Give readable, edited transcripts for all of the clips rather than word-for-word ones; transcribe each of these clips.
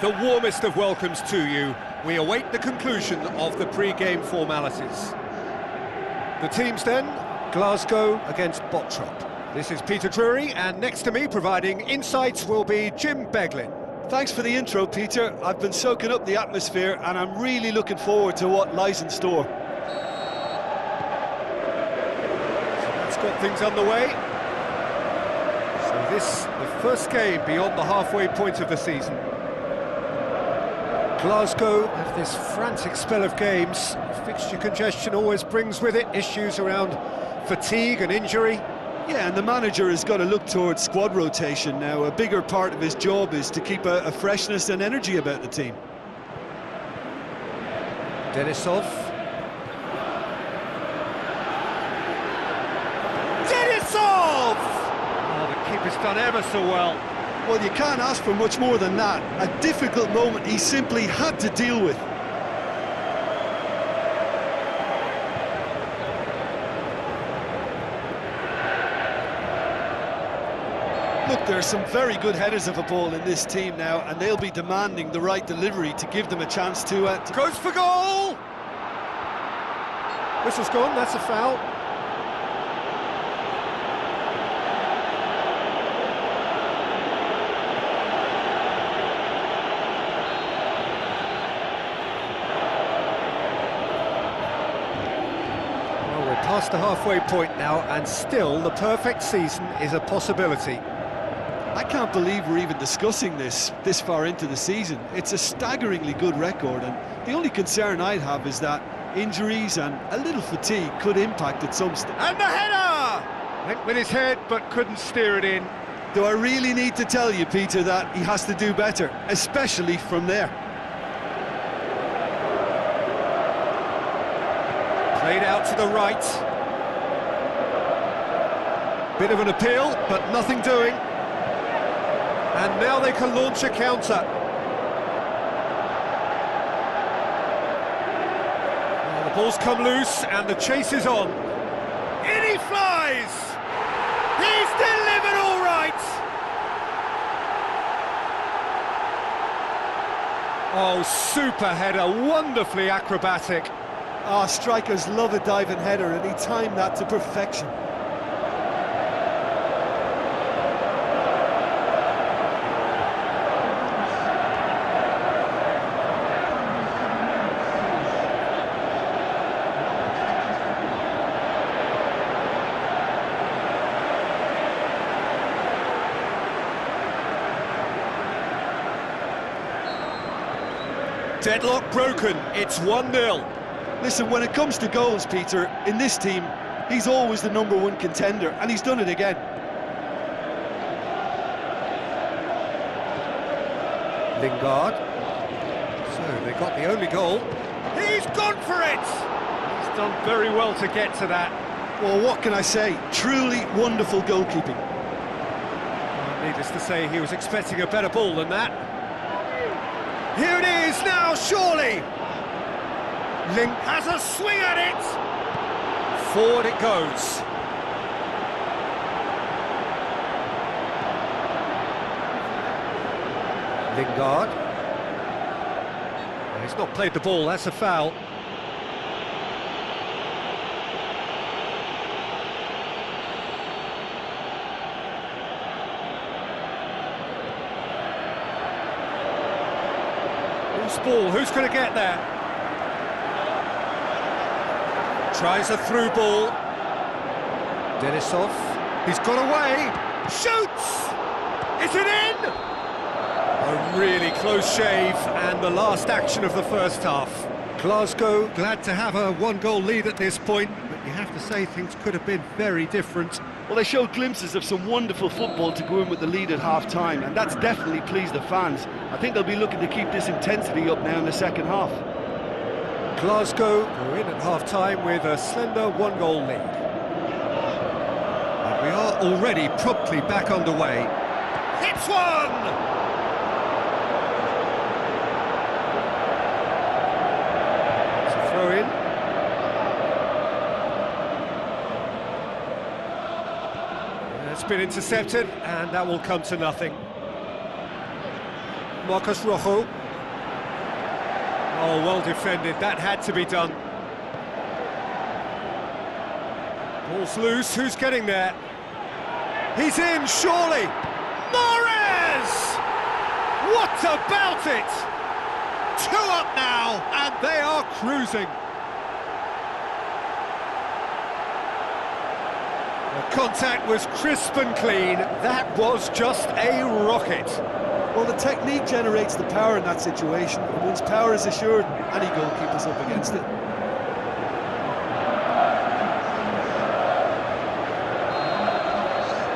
The warmest of welcomes to you. We await the conclusion of the pre-game formalities. The teams then, Glasgow against Bottrop. This is Peter Drury, and next to me providing insights will be Jim Beglin. Thanks for the intro, Peter. I've been soaking up the atmosphere and I'm really looking forward to what lies in store. So that's got things underway. So this, the first game beyond the halfway point of the season. Glasgow have this frantic spell of games. Fixture congestion always brings with it issues around fatigue and injury. Yeah, and the manager has got to look towards squad rotation now. A bigger part of his job is to keep a freshness and energy about the team. Denisov. Denisov! Oh, the keeper's done ever so well. Well, you can't ask for much more than that. A difficult moment he simply had to deal with. Look, there are some very good headers of a ball in this team now, and they'll be demanding the right delivery to give them a chance to... Goes for goal! Whistle's gone, that's a foul. Well, we're past the halfway point now, and still the perfect season is a possibility. I can't believe we're even discussing this far into the season. It's a staggeringly good record, and the only concern I'd have is that injuries and a little fatigue could impact at some stage. And the header! Went with his head, but couldn't steer it in. Do I really need to tell you, Peter, that he has to do better, especially from there? Played out to the right. Bit of an appeal, but nothing doing. And now they can launch a counter. Well, the ball's come loose and the chase is on. In he flies! He's delivered all right! Oh, super header, wonderfully acrobatic. Ah, strikers love a diving header, and he timed that to perfection. Deadlock broken, it's 1-0. Listen, when it comes to goals, Peter, in this team, he's always the #1 contender, and he's done it again. Lingard. So they got the only goal. He's gone for it! He's done very well to get to that. Well, what can I say? Truly wonderful goalkeeping. Well, needless to say, he was expecting a better ball than that. Here it is now, surely! Link has a swing at it! Forward it goes. Lingard. Well, he's not played the ball, that's a foul. Who's ball? Who's going to get there? Tries a through ball. Denisov. He's got away. Shoots! Is it in? A really close shave, and the last action of the first half. Glasgow glad to have a one-goal lead at this point, but you have to say things could have been very different. Well, they showed glimpses of some wonderful football to go in with the lead at half-time, and that's definitely pleased the fans. I think they'll be looking to keep this intensity up now in the second half. Glasgow go in at half-time with a slender one-goal lead. And we are already promptly back underway. Hits one! It's a throw-in. It's been intercepted, and that will come to nothing. Marcus Rojo. Oh, well defended, that had to be done. Ball's loose, who's getting there? He's in, surely! Mahrez! What about it? 2 up now, and they are cruising. The contact was crisp and clean. That was just a rocket. Well, the technique generates the power in that situation, and once power is assured, any goalkeeper's up against it.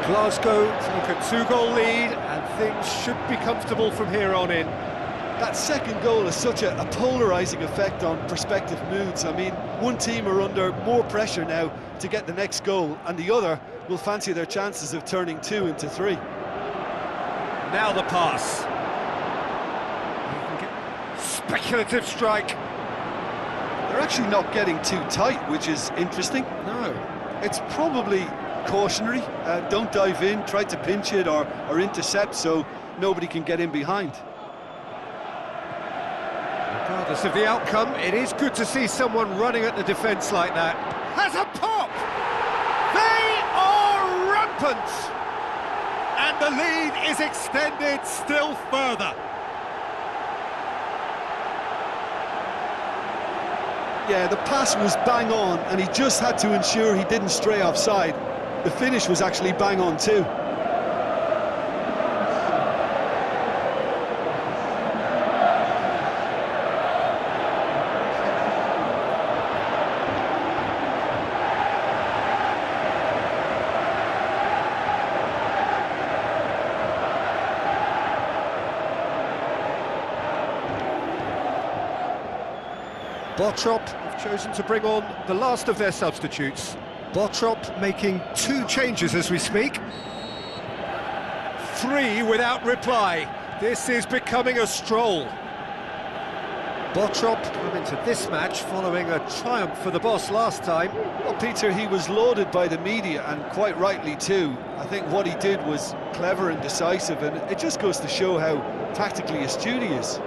Glasgow take a 2-goal lead, and things should be comfortable from here on in. That second goal has such a polarising effect on prospective moods. I mean, one team are under more pressure now to get the next goal, and the other will fancy their chances of turning 2 into 3. Now the pass. Speculative strike. They're actually not getting too tight, which is interesting. No. It's probably cautionary. Don't dive in, try to pinch it or intercept so nobody can get in behind. Regardless of the outcome, it is good to see someone running at the defence like that. Has a pop! They are rampant! And the lead is extended still further. Yeah, the pass was bang on, and he just had to ensure he didn't stray offside. The finish was actually bang on too. Bottrop have chosen to bring on the last of their substitutes. Bottrop making 2 changes as we speak. 3 without reply. This is becoming a stroll. Bottrop come into this match following a triumph for the boss last time. Well, Peter, he was lauded by the media, and quite rightly too. I think what he did was clever and decisive, and it just goes to show how tactically astute he is.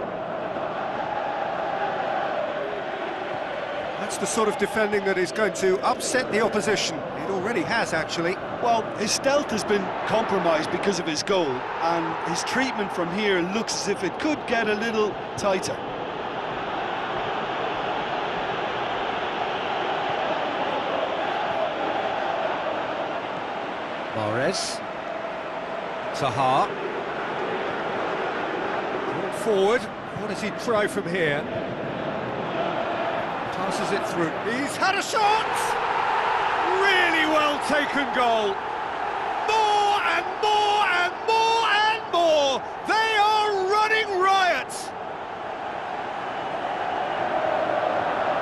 That's the sort of defending that is going to upset the opposition. It already has, actually. Well, his stealth has been compromised because of his goal, and his treatment from here looks as if it could get a little tighter. Mahrez. Zaha. Forward. What does he try from here? Passes it through. He's had a shot! Really well taken goal. More and more and more and more. They are running riot.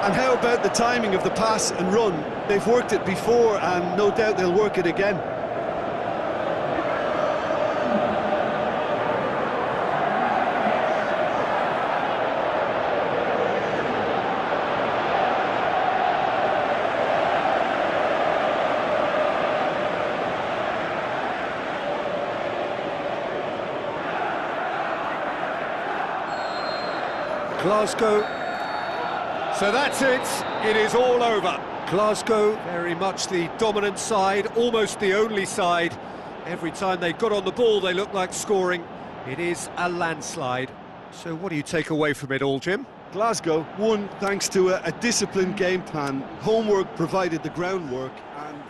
And how about the timing of the pass and run? They've worked it before, and no doubt they'll work it again. Glasgow. So that's it. It is all over. Glasgow, very much the dominant side, almost the only side. Every time they got on the ball, they looked like scoring. It is a landslide. So what do you take away from it all, Jim? Glasgow won thanks to a disciplined game plan. Homework provided the groundwork, and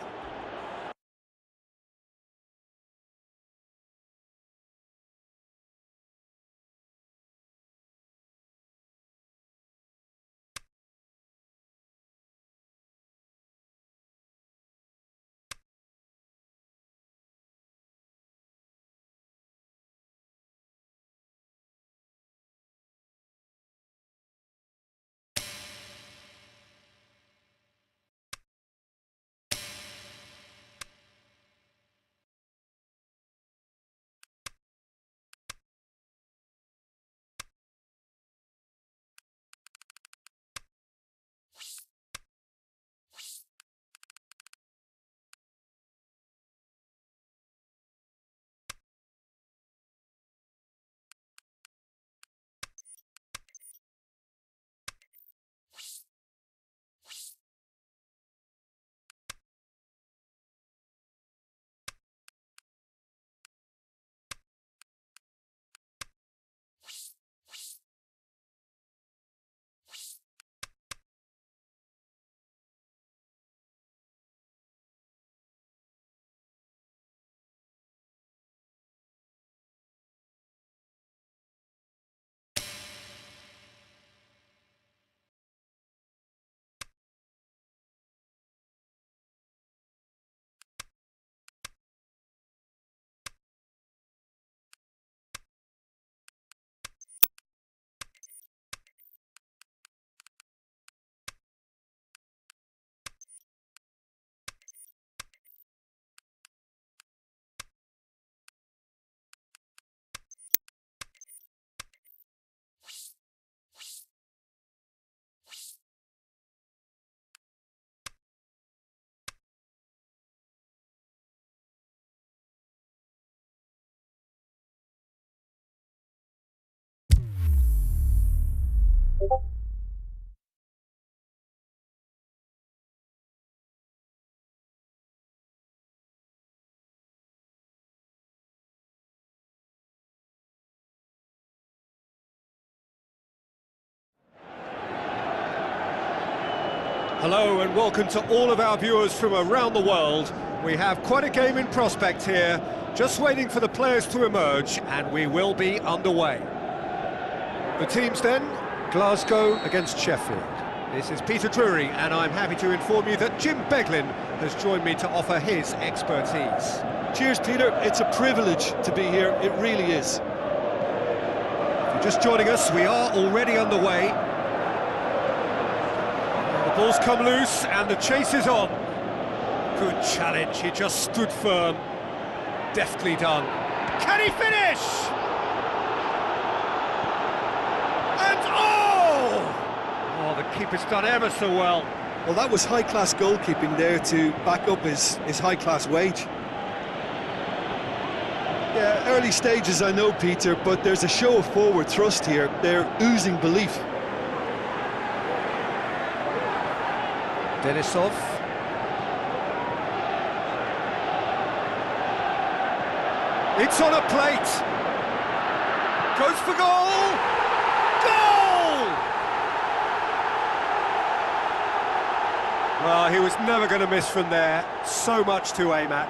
Hello and welcome to all of our viewers from around the world. We have quite a game in prospect here, just waiting for the players to emerge, and we will be underway. The teams then, Glasgow against Sheffield. This is Peter Drury, and I'm happy to inform you that Jim Beglin has joined me to offer his expertise. Cheers, Peter. It's a privilege to be here. It really is. If you're just joining us, we are already underway. The ball's come loose, and the chase is on. Good challenge, he just stood firm. Deftly done. Can he finish? And oh, the keeper's done ever so well. Well, that was high-class goalkeeping there to back up his high-class wage. Yeah, early stages I know, Peter, but there's a show of forward thrust here. They're oozing belief. Denisov. It's on a plate. Goes for goal. Goal! Well, he was never going to miss from there. So much to aim at.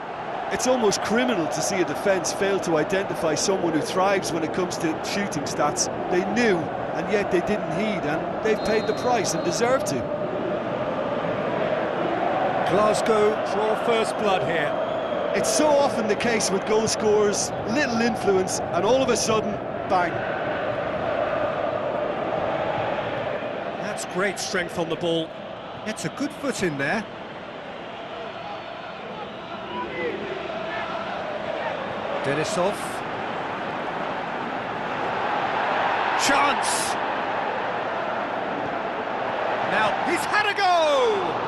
It's almost criminal to see a defence fail to identify someone who thrives when it comes to shooting stats. They knew, and yet they didn't heed, and they've paid the price and deserve to. Glasgow draw first blood here. It's so often the case with goal scorers, little influence, and all of a sudden, bang. That's great strength on the ball. It's a good foot in there. Denisov. Chance! Now, he's had a go!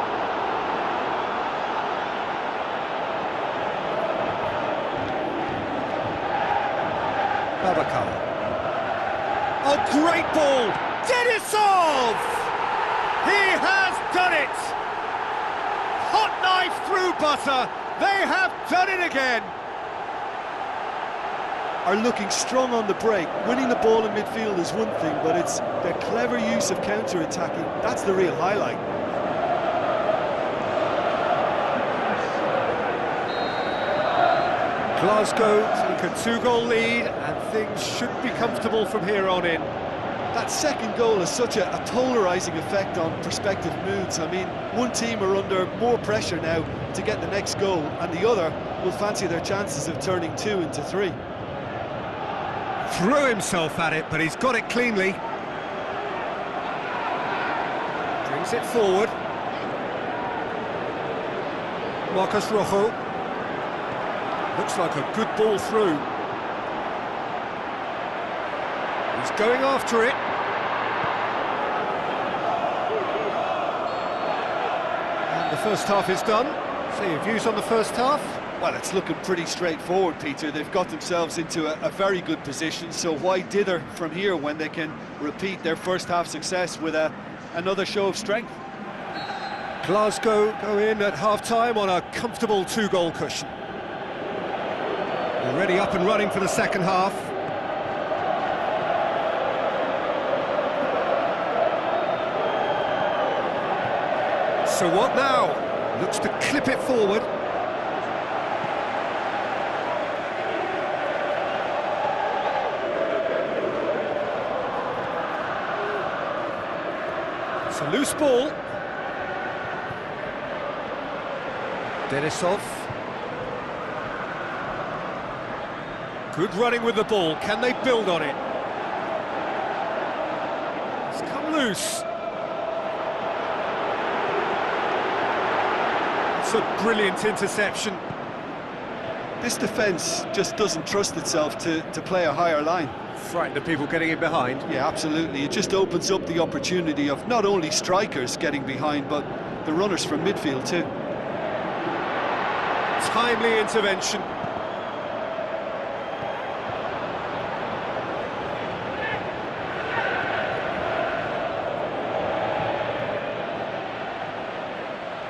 Babakar. A great ball! Denisov! He has done it! Hot knife through butter. They have done it again. Are looking strong on the break. Winning the ball in midfield is one thing, but it's their clever use of counter-attacking. That's the real highlight. Glasgow take a 2-goal lead, and things should be comfortable from here on in. That second goal has such a polarising effect on prospective moods. I mean, one team are under more pressure now to get the next goal, and the other will fancy their chances of turning 2 into 3. Threw himself at it, but he's got it cleanly. Brings it forward. Marcus Rojo. Looks like a good ball through. He's going after it. And the first half is done. So your views on the first half? Well, it's looking pretty straightforward, Peter. They've got themselves into a very good position, so why dither from here when they can repeat their first half success with another show of strength? Glasgow go in at half-time on a comfortable 2-goal cushion. Already up and running for the second half. So what now? Looks to clip it forward. It's a loose ball. Denisov. Good running with the ball. Can they build on it? It's come loose. It's a brilliant interception. This defence just doesn't trust itself to play a higher line. Frightened of people getting in behind. Yeah, absolutely. It just opens up the opportunity of not only strikers getting behind, but the runners from midfield too. Timely intervention.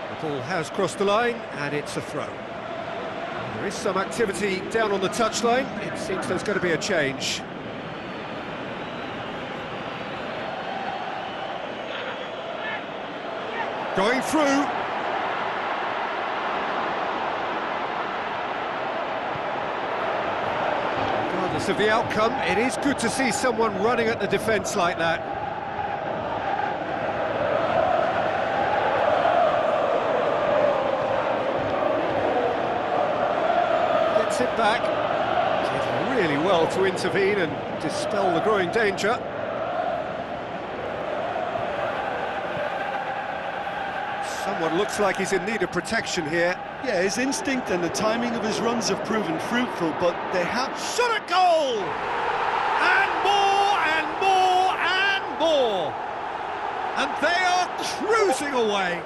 The ball has crossed the line, and it's a throw. There is some activity down on the touchline. It seems there's going to be a change. Going through. Regardless of the outcome, it is good to see someone running at the defence like that. Gets it back. Did really well to intervene and dispel the growing danger. Someone looks like he's in need of protection here. Yeah, his instinct and the timing of his runs have proven fruitful, but they have... Shot at goal! And more, and more, and more! And they are cruising away.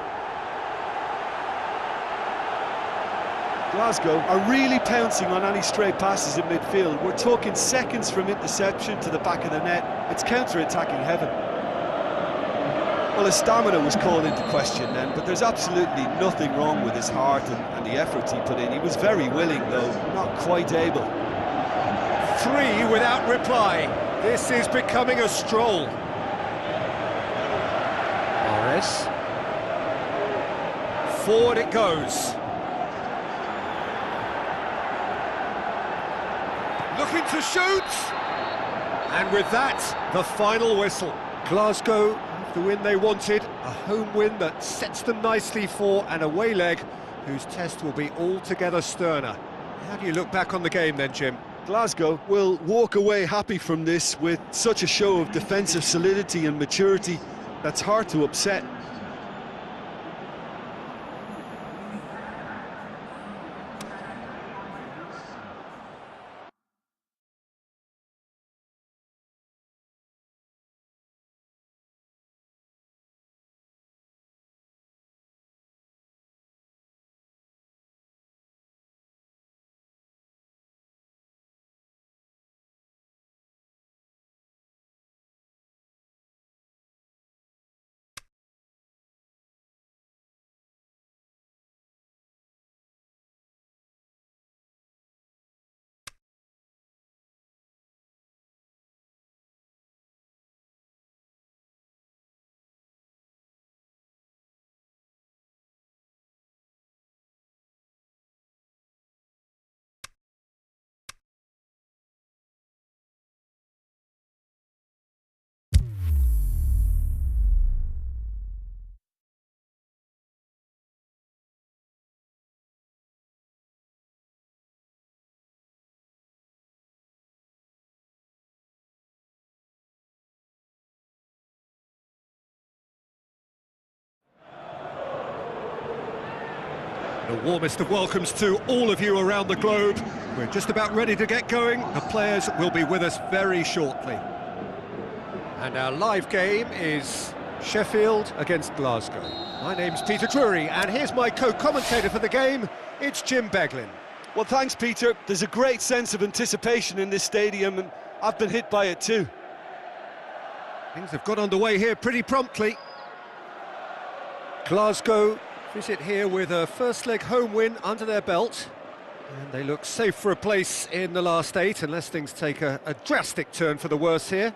Glasgow are really pouncing on any stray passes in midfield. We're talking seconds from interception to the back of the net. It's counter-attacking heaven. Well, his stamina was called into question then, but there's absolutely nothing wrong with his heart and the efforts he put in. He was very willing, though, not quite able. 3 without reply. This is becoming a stroll. Morris. Forward it goes. Looking to shoot! And with that, the final whistle. Glasgow, the win they wanted, a home win that sets them nicely for an away leg whose test will be altogether sterner. How do you look back on the game then, Jim? Glasgow will walk away happy from this with such a show of defensive solidity and maturity that's hard to upset. The warmest of welcomes to all of you around the globe. We're just about ready to get going. The players will be with us very shortly. And our live game is Sheffield against Glasgow. My name's Peter Drury, and here's my co-commentator for the game. It's Jim Beglin. Well, thanks, Peter. There's a great sense of anticipation in this stadium, and I've been hit by it too. Things have got underway here pretty promptly. Glasgow visit here with a first leg home win under their belt, and they look safe for a place in the last 8 unless things take a drastic turn for the worse here.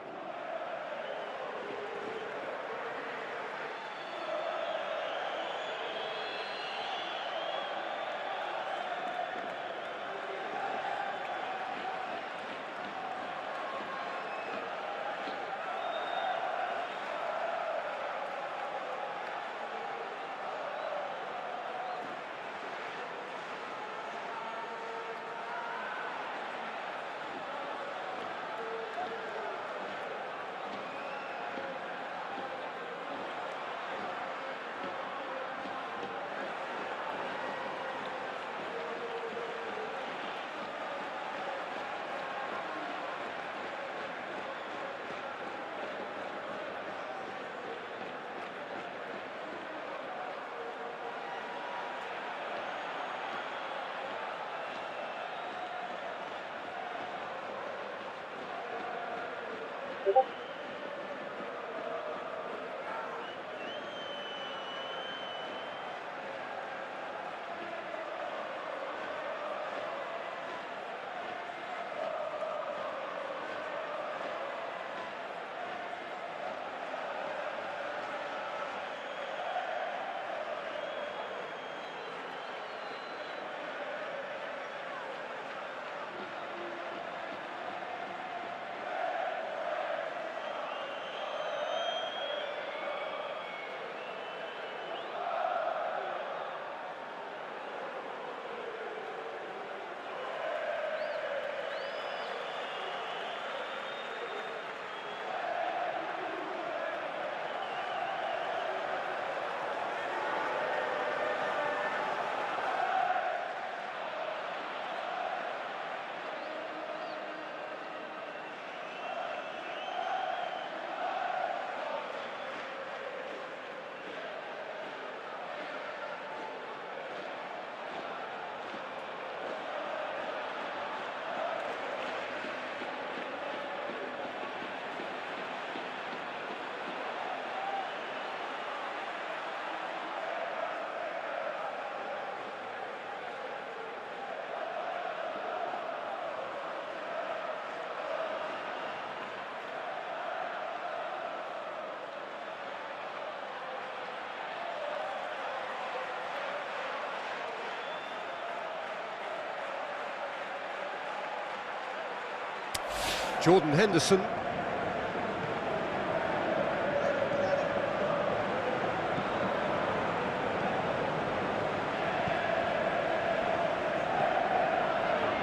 Jordan Henderson.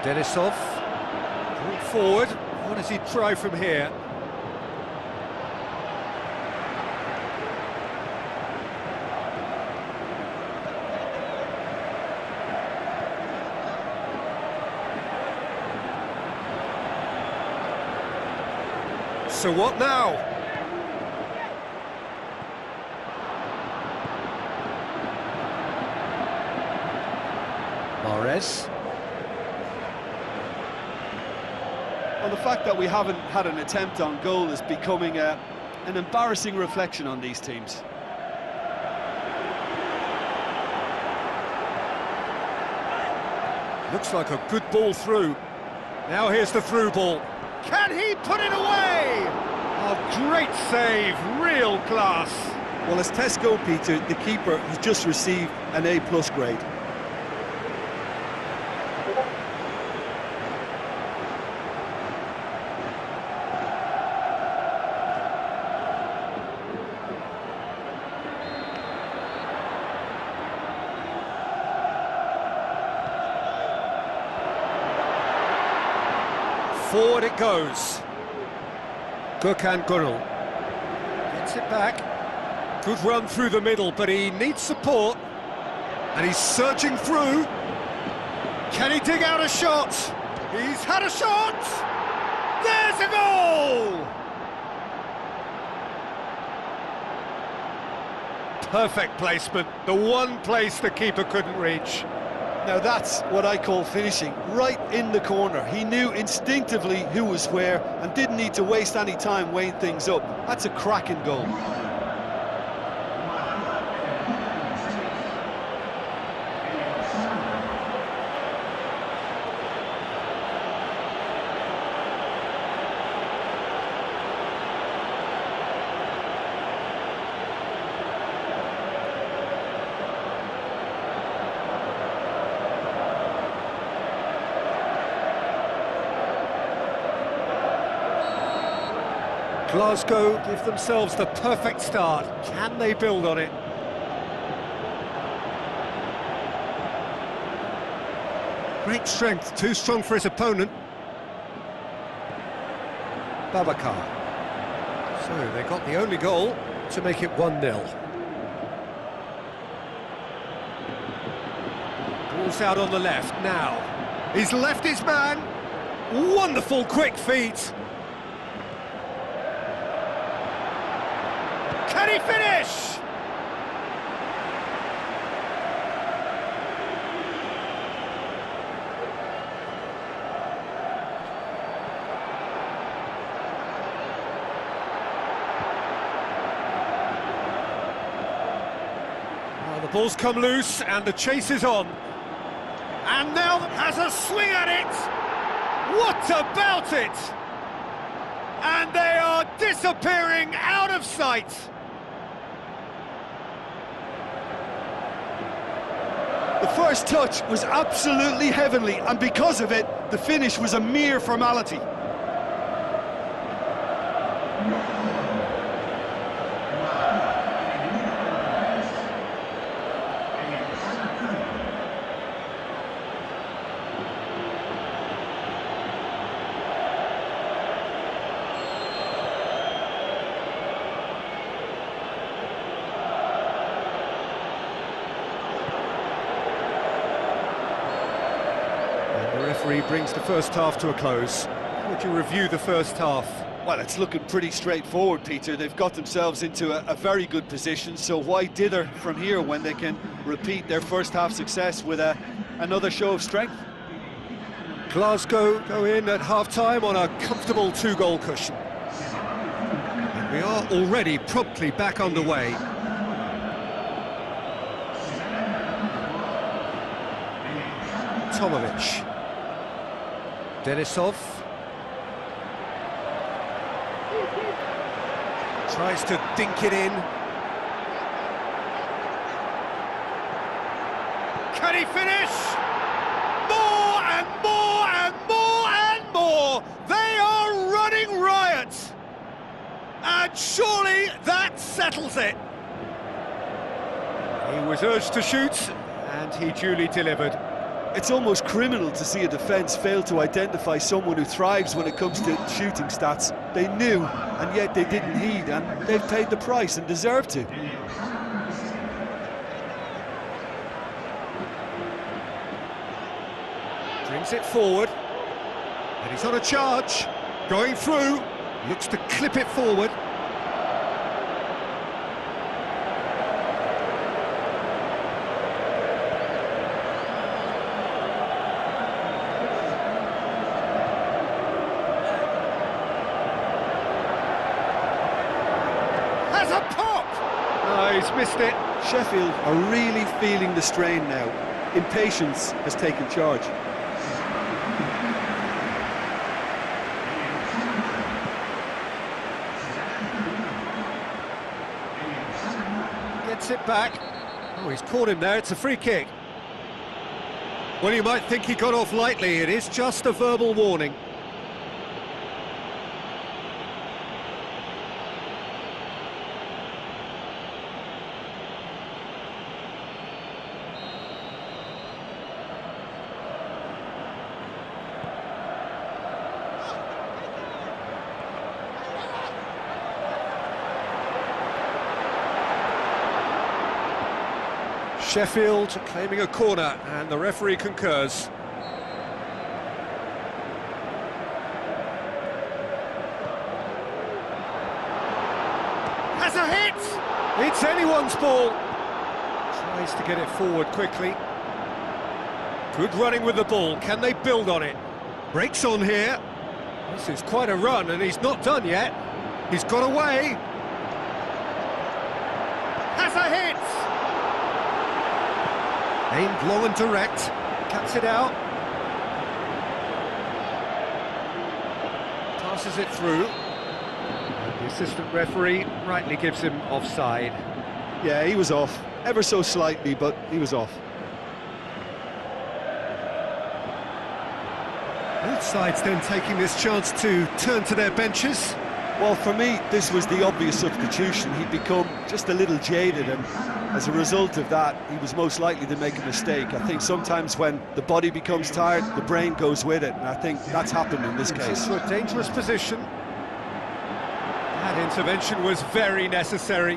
Denisov. Brought forward. What does he try from here? So what now? Mahrez. Well, the fact that we haven't had an attempt on goal is becoming an embarrassing reflection on these teams. Looks like a good ball through. Now here's the through ball. Can he put it away? Oh, great save, real class. Well, as tests go, Peter, the keeper has just received an A+ grade. Forward it goes. Gökhan Gürel gets it back. Good run through the middle, but he needs support. And he's surging through. Can he dig out a shot? He's had a shot! There's a goal! Perfect placement, the one place the keeper couldn't reach. Now that's what I call finishing, right in the corner. He knew instinctively who was where and didn't need to waste any time weighing things up. That's a cracking goal. Glasgow give themselves the perfect start. Can they build on it? Great strength, too strong for his opponent. Babacar. So they got the only goal to make it 1-0. Ball's out on the left now. He's left his man. Wonderful quick feet. Can he finish? Well, the ball's come loose and the chase is on. And now has a swing at it. What about it? And they are disappearing out of sight. The first touch was absolutely heavenly, and because of it, the finish was a mere formality. The referee brings the first half to a close. How would you review the first half? Well, it's looking pretty straightforward, Peter. They've got themselves into a very good position, so why dither from here when they can repeat their first half success with another show of strength? Glasgow go in at half-time on a comfortable 2-goal cushion. And we are already promptly back underway. Tomovic. Denisov. Tries to dink it in. Can he finish? More and more and more and more! They are running Surely that settles it. He was urged to shoot, and he duly delivered. It's almost criminal to see a defence fail to identify someone who thrives when it comes to shooting stats. They knew, and yet they didn't heed, and they've paid the price and deserve to. Brings it forward, and he's on a charge, going through, looks to clip it forward. Has a pop! No, he's missed it. Sheffield are really feeling the strain now. Impatience has taken charge. Gets it back. Oh, he's caught him there. It's a free kick. Well, you might think he got off lightly. It is just a verbal warning. Sheffield claiming a corner, and the referee concurs. Has a hit! It's anyone's ball. Tries to get it forward quickly. Good running with the ball. Can they build on it? Breaks on here. This is quite a run, and he's not done yet. He's got away. Has a hit! Aimed long and direct, cuts it out. Passes it through. The assistant referee rightly gives him offside. Yeah, he was off, ever so slightly, but he was off. Both sides then taking this chance to turn to their benches. Well, for me, this was the obvious substitution. He'd become just a little jaded, and as a result of that, he was most likely to make a mistake. I think sometimes when the body becomes tired, the brain goes with it, and I think that's happened in this case. Into a dangerous position. That intervention was very necessary.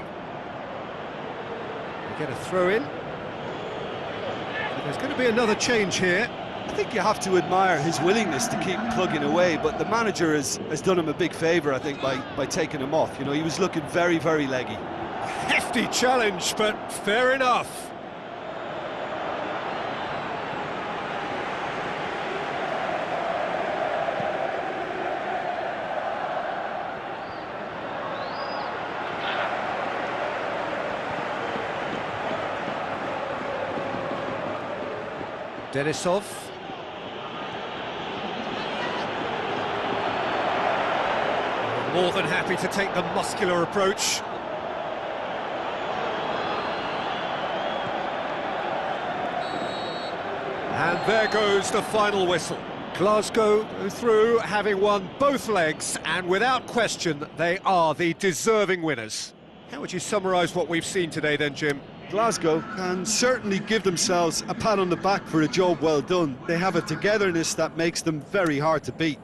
They get a throw in. So there's going to be another change here. I think you have to admire his willingness to keep plugging away, but the manager has done him a big favour, I think, by taking him off. You know, he was looking very, very leggy. A hefty challenge, but fair enough. Denisov. More than happy to take the muscular approach. And there goes the final whistle. Glasgow go through, having won both legs, and without question, they are the deserving winners. How would you summarise what we've seen today then, Jim? Glasgow can certainly give themselves a pat on the back for a job well done. They have a togetherness that makes them very hard to beat.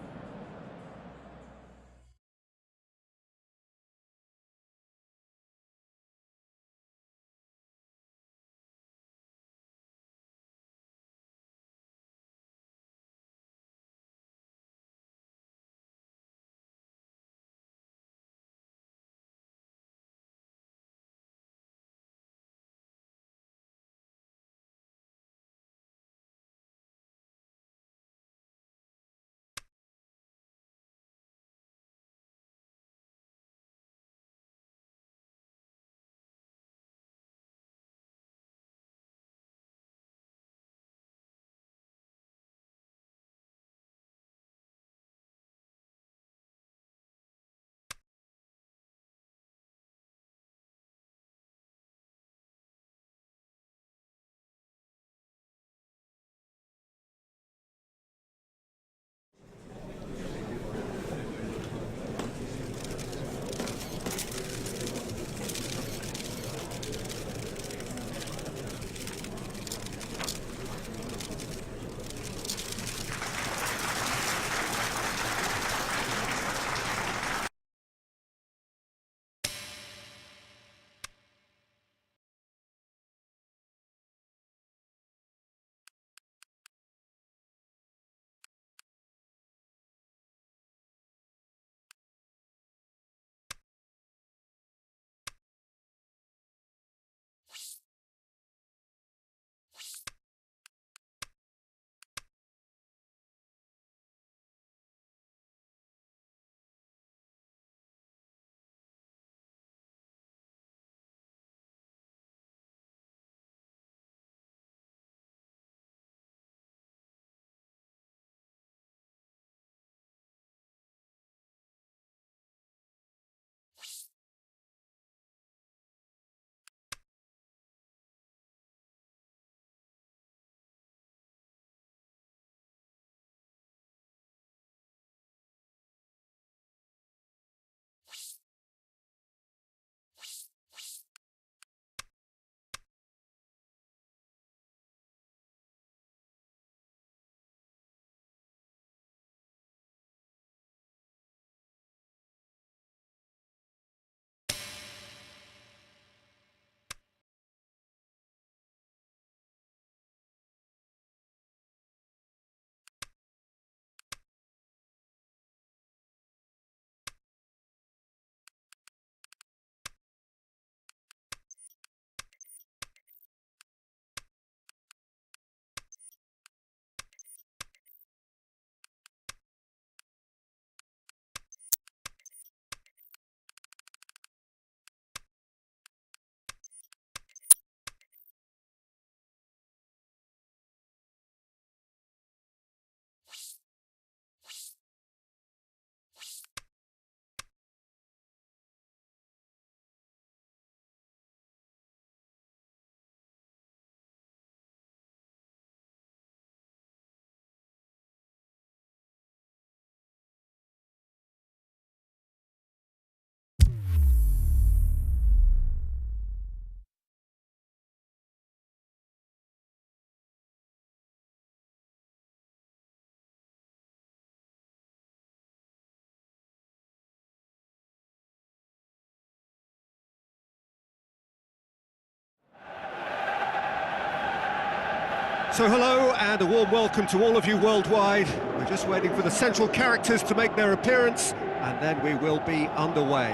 So hello and a warm welcome to all of you worldwide. We're just waiting for the central characters to make their appearance and then we will be underway.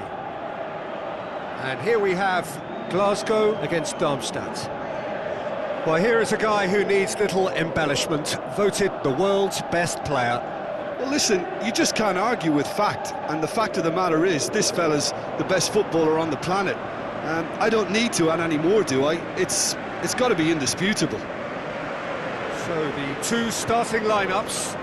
And here we have Glasgow against Darmstadt. Well, here is a guy who needs little embellishment, voted the world's best player. Well, listen, you just can't argue with fact, and the fact of the matter is this fella's the best footballer on the planet. I don't need to add any more, do I? It's got to be indisputable. So the two starting lineups.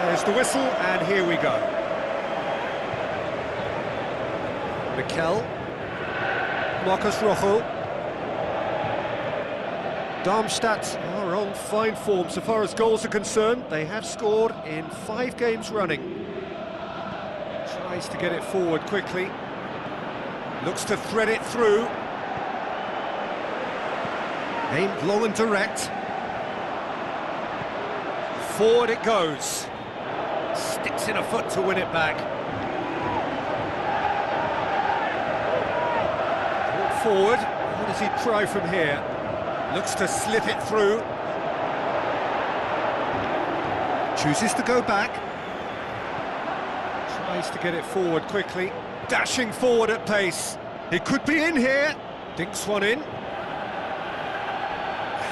There's the whistle, and here we go. Mikel, Marcus Rojo. Darmstadt are on fine form so far as goals are concerned. They have scored in 5 games running. Tries to get it forward quickly. Looks to thread it through. Aimed long and direct. Forward it goes. Sticks in a foot to win it back. Brought forward. What does he try from here? Looks to slip it through. Chooses to go back. Tries to get it forward quickly. Dashing forward at pace. He could be in here. Dinks one in.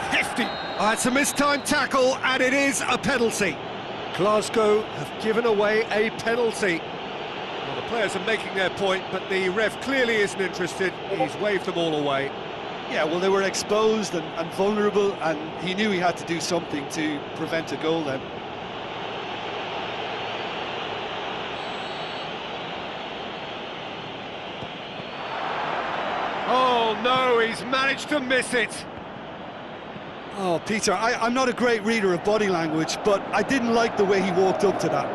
Hefty. Oh, it's a mistimed tackle, and it is a penalty. Glasgow have given away a penalty. Well, the players are making their point, but the ref clearly isn't interested. He's waved them all away. Yeah, well, they were exposed and vulnerable, and he knew he had to do something to prevent a goal then. Oh, no, he's managed to miss it. Oh, Peter, I'm not a great reader of body language, but I didn't like the way he walked up to that.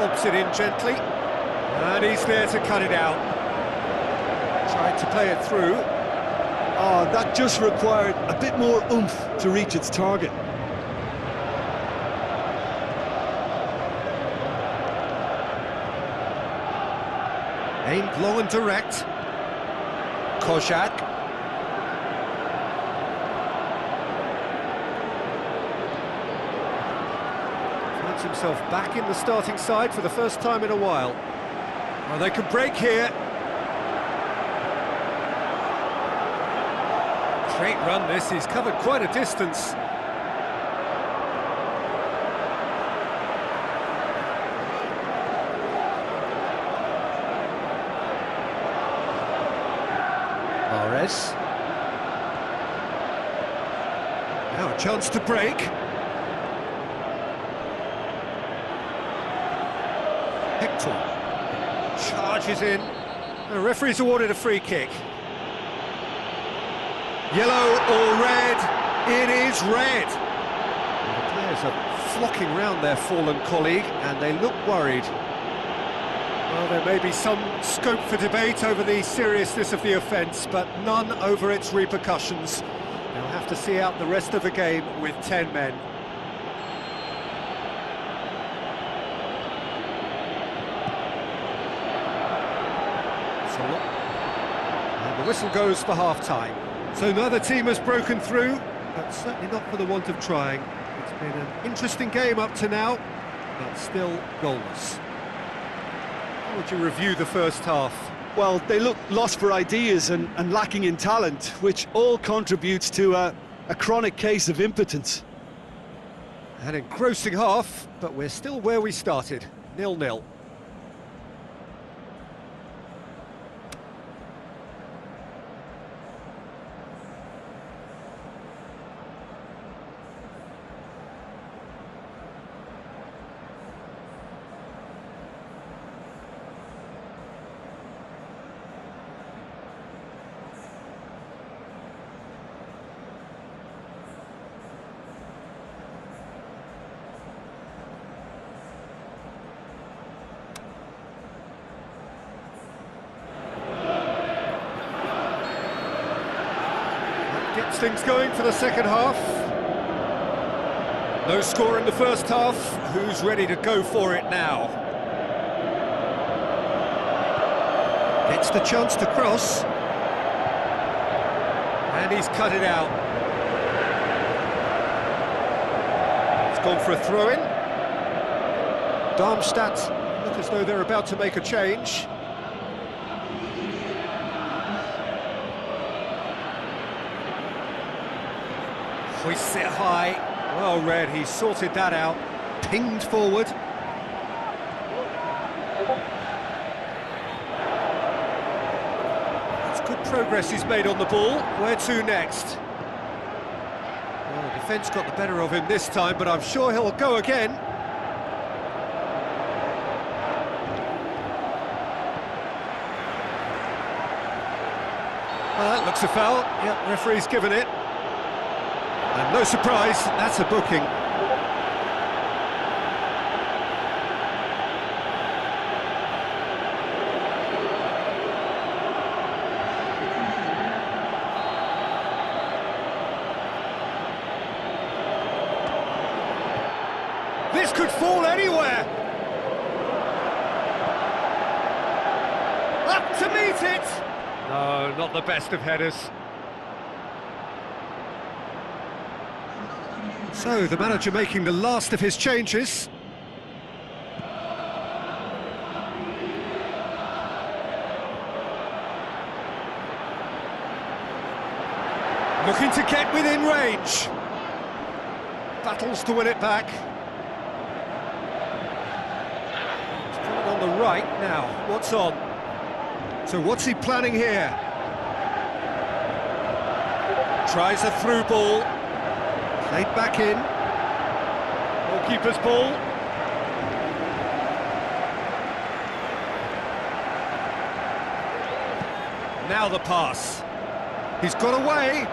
Lobs it in gently, and he's there to cut it out. Tried to play it through. Oh, that just required a bit more oomph to reach its target. Aimed long and direct. Kozak. Finds himself back in the starting side for the first time in a while. Well, they can break here. Great run this, he's covered quite a distance. Now a chance to break. Hector charges in. The referee's awarded a free kick. Yellow or red? It is red. The players are flocking round their fallen colleague and they look worried. Well, there may be some scope for debate over the seriousness of the offence, but none over its repercussions. They'll have to see out the rest of the game with 10 men. And the whistle goes for half-time. So neither team has broken through, but certainly not for the want of trying. It's been an interesting game up to now, but still goalless. How would you review the first half? Well, they look lost for ideas and lacking in talent, which all contributes to a chronic case of impotence. An engrossing half, but we're still where we started, 0-0. things going for the second half. No score in the first half. Who's ready to go for it now? Gets the chance to cross. And he's cut it out. It's gone for a throw-in. Darmstadt look as though they're about to make a change. Hoists it high. Well read, he sorted that out. Pinged forward. It's good progress he's made on the ball. Where to next? Well, the defence got the better of him this time, but I'm sure he'll go again. Well, that looks a foul. Yep, referee's given it. And no surprise, that's a booking. This could fall anywhere. Up to meet it. No, not the best of headers. So, the manager making the last of his changes. Looking to get within range. Battles to win it back. He's coming on the right now. What's on? So what's he planning here? Tries a through ball. Played back in. Goalkeeper's ball. Now the pass. He's got away.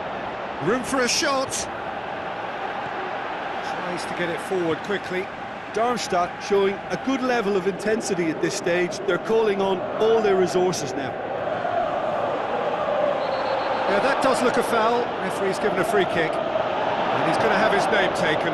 Room for a shot. Tries to get it forward quickly. Darmstadt showing a good level of intensity at this stage. They're calling on all their resources now. Yeah, that does look a foul. Referee's given a free kick. And he's going to have his name taken.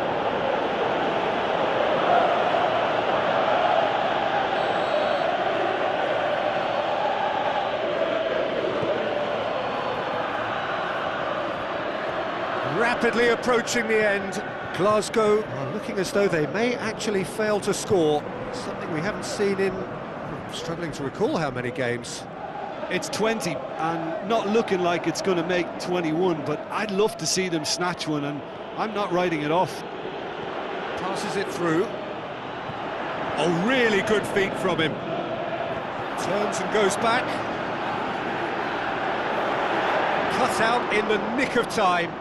Rapidly approaching the end. Glasgow are looking as though they may actually fail to score. Something we haven't seen in... I'm struggling to recall how many games. It's 20, and not looking like it's going to make 21, but I'd love to see them snatch one, and I'm not writing it off. Passes it through. Oh, really good feet from him. Turns and goes back. Cut out in the nick of time.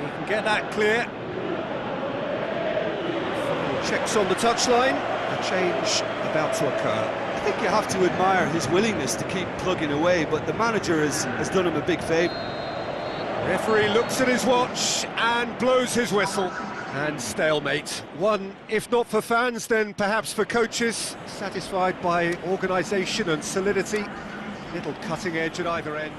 He can get that clear. Checks on the touchline. A change about to occur. I think you have to admire his willingness to keep plugging away, but the manager has done him a big favour. Referee looks at his watch and blows his whistle. And stalemate. One, if not for fans, then perhaps for coaches. Satisfied by organisation and solidity. Little cutting edge at either end.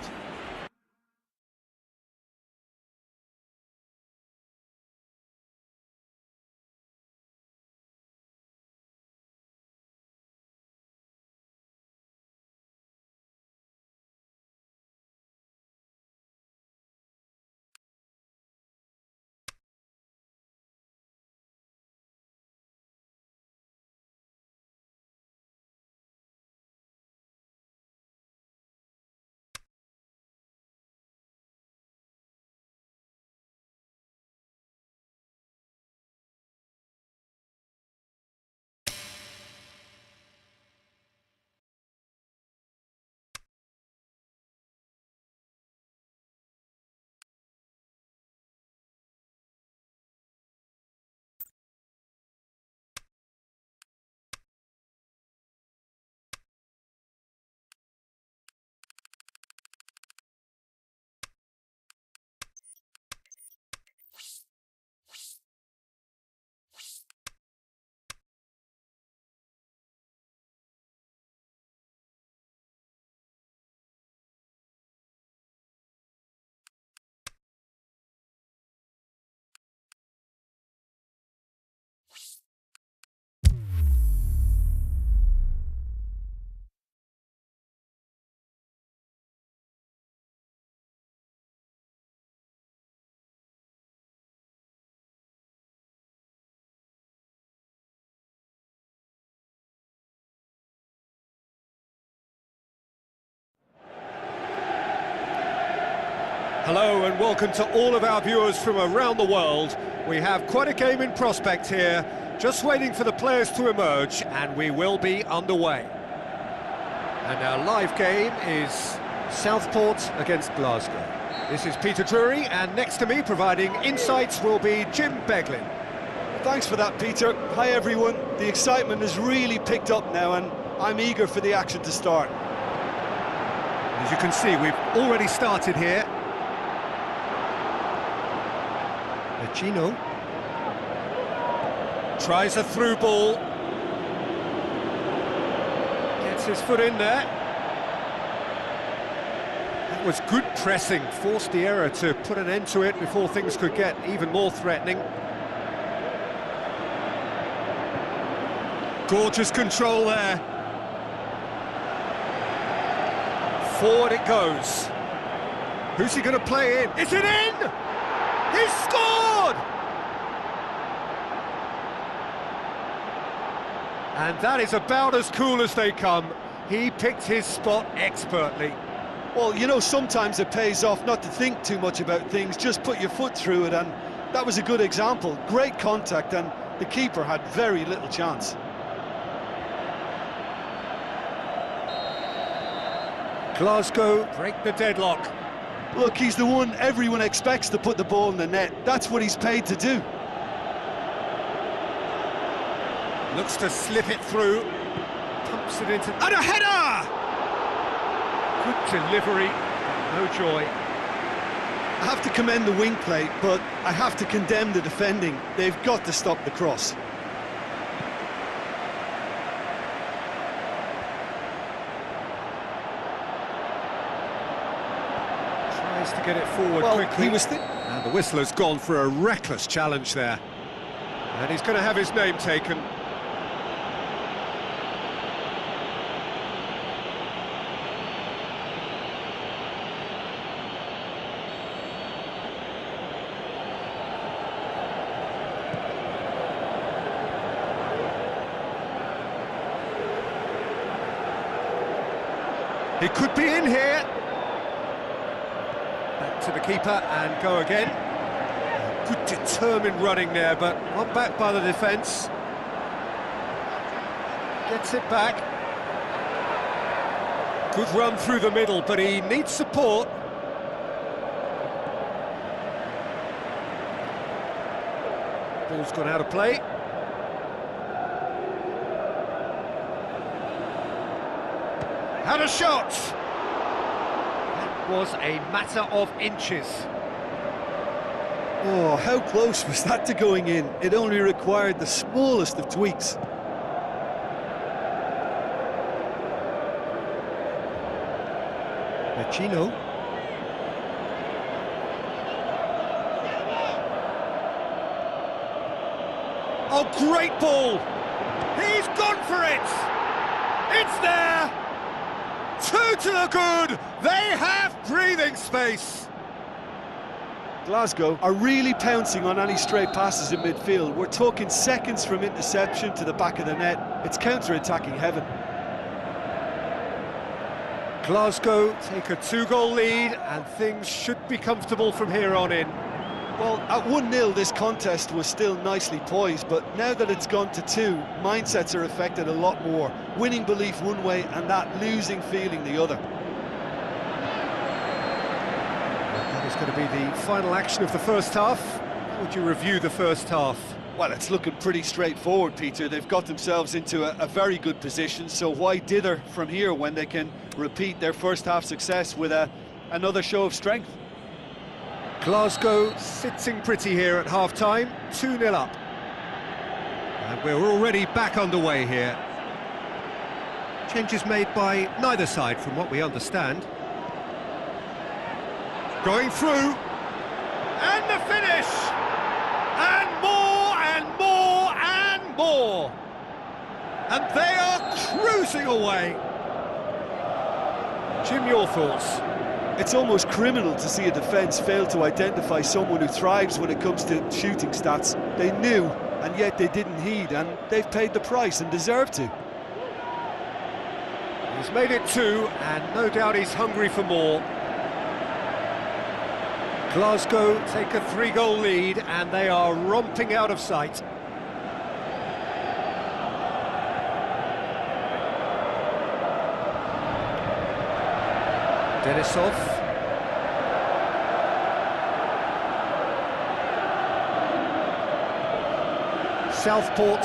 Hello and welcome to all of our viewers from around the world. We have quite a game in prospect here, just waiting for the players to emerge, and we will be underway. And our live game is Southport against Glasgow. This is Peter Drury, and next to me providing insights will be Jim Beglin. Thanks for that, Peter. Hi everyone. The excitement has really picked up now and I'm eager for the action to start. As you can see, we've already started here. Gino tries a through ball, gets his foot in there. That was good pressing, forced the error to put an end to it before things could get even more threatening. Gorgeous control there. Forward it goes. Who's he going to play in? Is it in? He's scored! And that is about as cool as they come. He picked his spot expertly. Well, you know, sometimes it pays off not to think too much about things, just put your foot through it, and that was a good example. Great contact, and the keeper had very little chance. Glasgow break the deadlock. Look, he's the one everyone expects to put the ball in the net. That's what he's paid to do. Looks to slip it through. Pumps it into... And a header! Good delivery, no joy. I have to commend the wing play, but I have to condemn the defending. They've got to stop the cross. To get it forward quickly. And the whistler's gone for a reckless challenge there. And he's going to have his name taken. He could be in here. Back to the keeper and go again. Good determined running there, but one back by the defence. Gets it back. Good run through the middle, but he needs support. Ball's gone out of play. Had a shot! Was a matter of inches. Oh, how close was that to going in? It only required the smallest of tweaks. Gino. Oh, great ball! He's gone for it! It's there! Two to the good! They have breathing space! Glasgow are really pouncing on any stray passes in midfield. We're talking seconds from interception to the back of the net. It's counter-attacking heaven. Glasgow take a 2-goal lead and things should be comfortable from here on in. Well, at 1-0 this contest was still nicely poised, but now that it's gone to 2, mindsets are affected a lot more. Winning belief one way and that losing feeling the other. That is going to be the final action of the first half. How would you review the first half? Well, it's looking pretty straightforward, Peter. They've got themselves into a very good position, so why dither from here when they can repeat their first half success with another show of strength? Glasgow sitting pretty here at half-time, 2-0 up. And we're already back underway here. Changes made by neither side from what we understand. Going through, and the finish! And more, and more, and more! And they are cruising away! Jim, your thoughts? It's almost criminal to see a defence fail to identify someone who thrives when it comes to shooting stats. They knew, and yet they didn't heed, and they've paid the price and deserve to. He's made it 2, and no doubt he's hungry for more. Glasgow take a 3-goal lead and they are romping out of sight. Denisov. Southport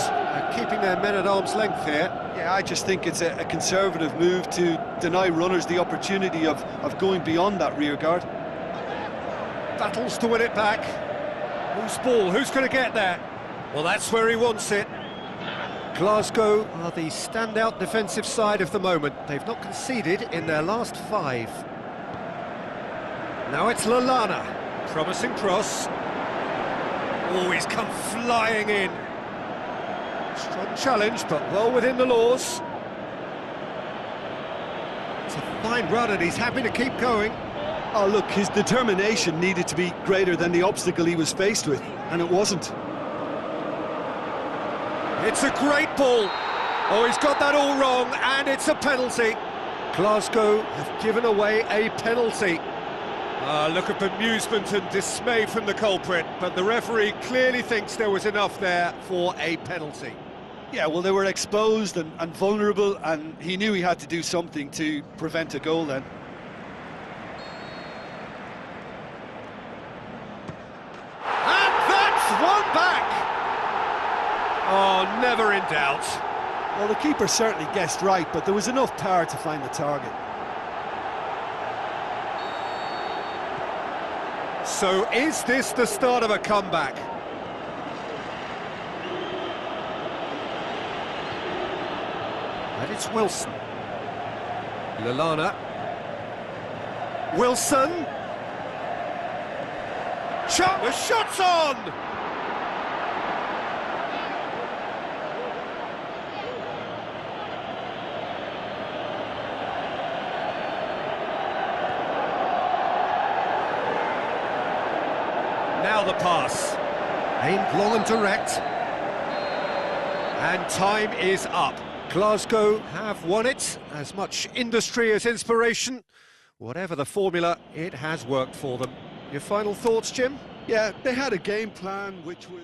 keeping their men at arm's length here. Yeah, I just think it's a conservative move to deny runners the opportunity of going beyond that rear guard. Battles to win it back. Whose ball? Who's going to get there? Well, that's where he wants it. Glasgow are the standout defensive side of the moment. They've not conceded in their last 5. Now it's Lallana. Promising cross. Oh, he's come flying in. Strong challenge, but well within the laws. It's a fine run and he's happy to keep going. Oh, look, his determination needed to be greater than the obstacle he was faced with, and it wasn't. It's a great ball. Oh, he's got that all wrong, and it's a penalty. Glasgow have given away a penalty. Look at bemusement and dismay from the culprit, but the referee clearly thinks there was enough there for a penalty. Yeah, well, they were exposed and vulnerable, and he knew he had to do something to prevent a goal then. And that's one back! Oh, never in doubt. Well, the keeper certainly guessed right, but there was enough power to find the target. So is this the start of a comeback? And it's Wilson. Lallana. Wilson. The shot's on! Now the pass. Aimed long and direct. And time is up. Glasgow have won it. As much industry as inspiration. Whatever the formula, it has worked for them. Your final thoughts, Jim? Yeah, they had a game plan which was...